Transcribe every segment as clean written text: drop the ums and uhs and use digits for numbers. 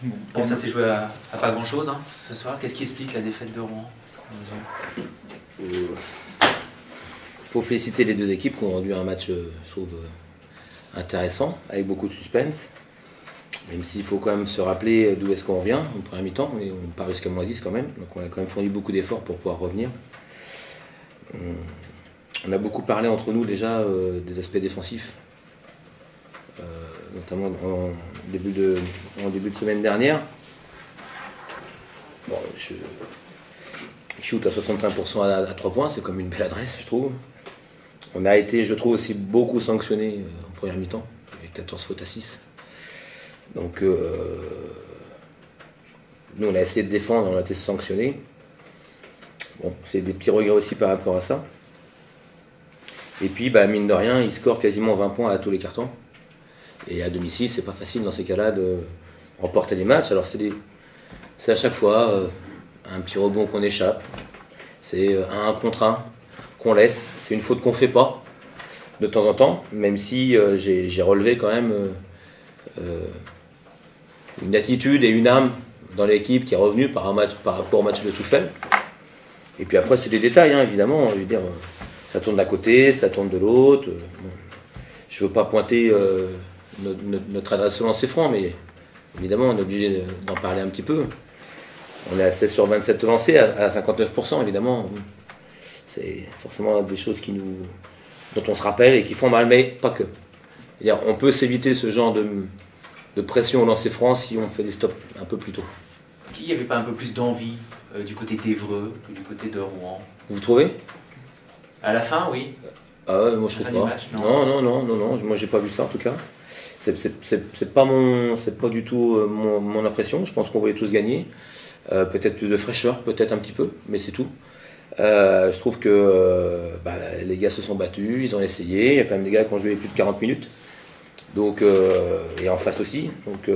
Bon, ça s'est joué à pas grand-chose hein, ce soir. Qu'est-ce qui explique la défaite de Rouen? Il faut féliciter les deux équipes qui ont rendu un match, je trouve, intéressant, avec beaucoup de suspense. Même s'il faut quand même se rappeler d'où est-ce qu'on revient en première mi-temps. On part jusqu'à -10 quand même, donc on a quand même fourni beaucoup d'efforts pour pouvoir revenir. On a beaucoup parlé entre nous déjà des aspects défensifs, notamment en début de semaine dernière. Bon, je shoot à 65% à 3 points, c'est comme une belle adresse, je trouve. On a été, je trouve, aussi beaucoup sanctionné en première mi-temps, avec 14 fautes à 6. Donc, nous, on a essayé de défendre, on a été sanctionné. Bon, c'est des petits regrets aussi par rapport à ça. Et puis, mine de rien, ils scorent quasiment 20 points à tous les cartons. Et à domicile, c'est pas facile dans ces cas-là de remporter les matchs. Alors, c'est à chaque fois un petit rebond qu'on échappe. C'est un 1 contre 1 qu'on laisse. C'est une faute qu'on fait pas de temps en temps, même si j'ai relevé quand même une attitude et une âme dans l'équipe qui est revenue par rapport au match de Souffel. Et puis après, c'est des détails, hein, évidemment. Je veux dire, ça tourne d'un côté, ça tourne de l'autre. Bon, je ne veux pas pointer notre adresse au lancer franc, mais évidemment, on est obligé d'en parler un petit peu. On est à 16 sur 27 lancés, à 59%, évidemment. C'est forcément des choses dont on se rappelle et qui font mal, mais pas que. C'est-à-dire, on peut s'éviter ce genre de pression au lancer franc si on fait des stops un peu plus tôt. Est-ce qu'il n'y avait pas un peu plus d'envie du côté d'Évreux que du côté de Rouen? Vous trouvez? À la fin, oui. Ah ouais, moi je trouve pas. Match, non, moi j'ai pas vu ça en tout cas. C'est pas du tout mon impression. Je pense qu'on voulait tous gagner. Peut-être plus de fraîcheur, peut-être un petit peu, mais c'est tout. Je trouve que les gars se sont battus, ils ont essayé. Il y a quand même des gars qui ont joué plus de 40 minutes. Donc, et en face aussi. Donc,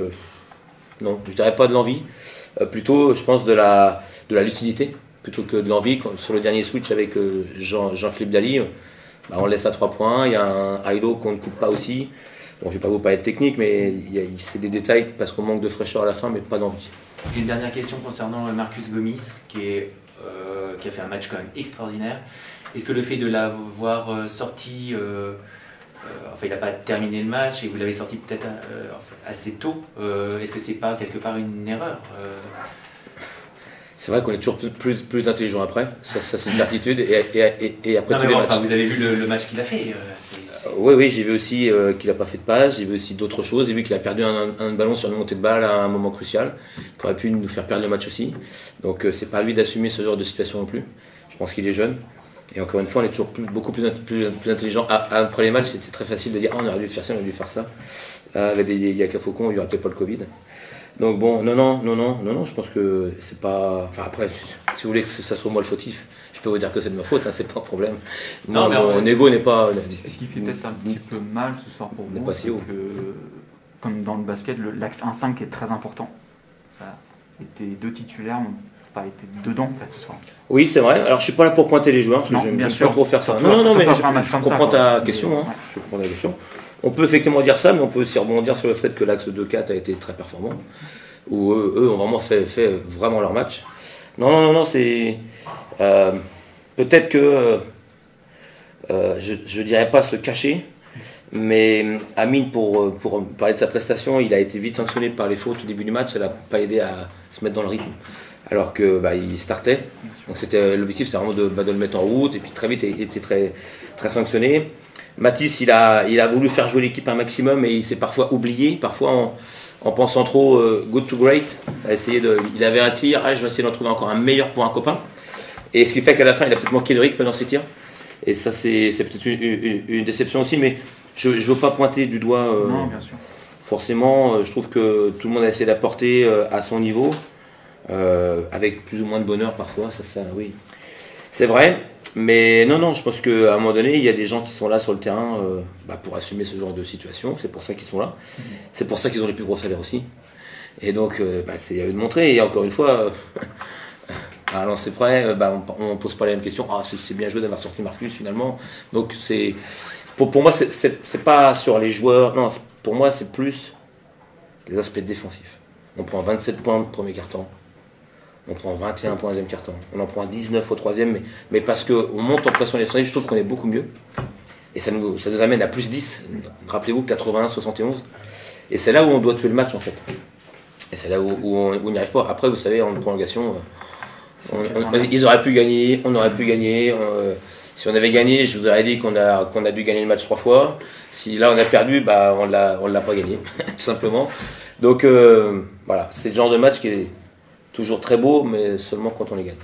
non, je dirais pas de l'envie. Plutôt, je pense, de la lucidité, plutôt que de l'envie. Sur le dernier switch avec Jean-Philippe Daly, on laisse à 3 points. Il y a un Ailo qu'on ne coupe pas aussi. Bon, je ne vais pas vous parler de technique, mais c'est des détails parce qu'on manque de fraîcheur à la fin, mais pas d'envie. J'ai une dernière question concernant Marcus Gomis, qui a fait un match quand même extraordinaire. Est-ce que le fait de l'avoir sorti, enfin il n'a pas terminé le match et vous l'avez sorti peut-être assez tôt, est-ce que c'est pas quelque part une erreur? C'est vrai qu'on est toujours plus intelligent après, ça c'est une certitude, et après tous les matchs. Vous avez vu le match qu'il a fait Oui, j'ai vu aussi qu'il n'a pas fait de passe, j'ai vu aussi d'autres choses, j'ai vu qu'il a perdu un ballon sur une montée de balle à un moment crucial, qui aurait pu nous faire perdre le match aussi. Donc c'est pas à lui d'assumer ce genre de situation non plus, je pense qu'il est jeune. Et encore une fois, on est toujours beaucoup plus intelligent. Après les matchs, c'est très facile de dire on aurait dû faire ça, on aurait dû faire ça. Avec des Yaka Faucon, il n'y aurait peut-être pas le Covid. Donc bon, non, je pense que c'est pas... Enfin après, si vous voulez que ça soit moi le fautif, je peux vous dire que c'est de ma faute, hein, c'est pas un problème. Moi, mon ego n'est pas... Ce qui fait peut-être un petit peu mal ce soir pour vous, c'est que, comme dans le basket, l'axe 1-5 est très important. Voilà. Et tes deux titulaires n'ont pas été dedans en fait, ce soir. Oui, c'est vrai. Alors je suis pas là pour pointer les joueurs, parce que j'aime pas trop faire ça. Non, mais je comprends ta question. Hein. Je comprends ta question. On peut effectivement dire ça, mais on peut aussi rebondir sur le fait que l'axe 2-4 a été très performant, où eux ont vraiment fait vraiment leur match. Non, c'est... peut-être que... je dirais pas se cacher, mais Amine, pour parler de sa prestation, il a été vite sanctionné par les fautes au début du match, ça l'a pas aidé à se mettre dans le rythme. Alors que il startait, donc l'objectif c'était vraiment de le mettre en route, et puis très vite il était très, très sanctionné. Mathis il a voulu faire jouer l'équipe un maximum et il s'est parfois oublié, parfois en pensant trop good to great, il avait un tir, je vais essayer d'en trouver encore un meilleur pour un copain, et ce qui fait qu'à la fin il a peut-être manqué de rythme dans ses tirs, et ça c'est peut-être une déception aussi, mais je ne veux pas pointer du doigt non, bien sûr. Forcément, je trouve que tout le monde a essayé d'apporter à son niveau. Avec plus ou moins de bonheur parfois, ça oui, c'est vrai, mais non, je pense qu'à un moment donné, il y a des gens qui sont là sur le terrain pour assumer ce genre de situation, c'est pour ça qu'ils sont là, c'est pour ça qu'ils ont les plus gros salaires aussi, et donc c'est à eux de montrer, et encore une fois, à lancer près, on pose pas la même question, c'est bien joué d'avoir sorti Marcus finalement, donc pour moi, c'est pas sur les joueurs, non, pour moi c'est plus les aspects défensifs. On prend 27 points au premier quart-temps. On prend 21 points au deuxième quart-temps. On en prend 19 au troisième, mais parce qu'on monte en pression défensive, je trouve qu'on est beaucoup mieux. Et ça nous amène à plus 10. Rappelez-vous, 81-71. Et c'est là où on doit tuer le match, en fait. Et c'est là où on n'y arrive pas. Après, vous savez, en prolongation, ils auraient pu gagner, on aurait pu gagner. Si on avait gagné, je vous aurais dit qu'on a dû gagner le match 3 fois. Si là on a perdu, on l'a pas gagné, tout simplement. Donc voilà, c'est le genre de match qui est toujours très beau, mais seulement quand on les gagne.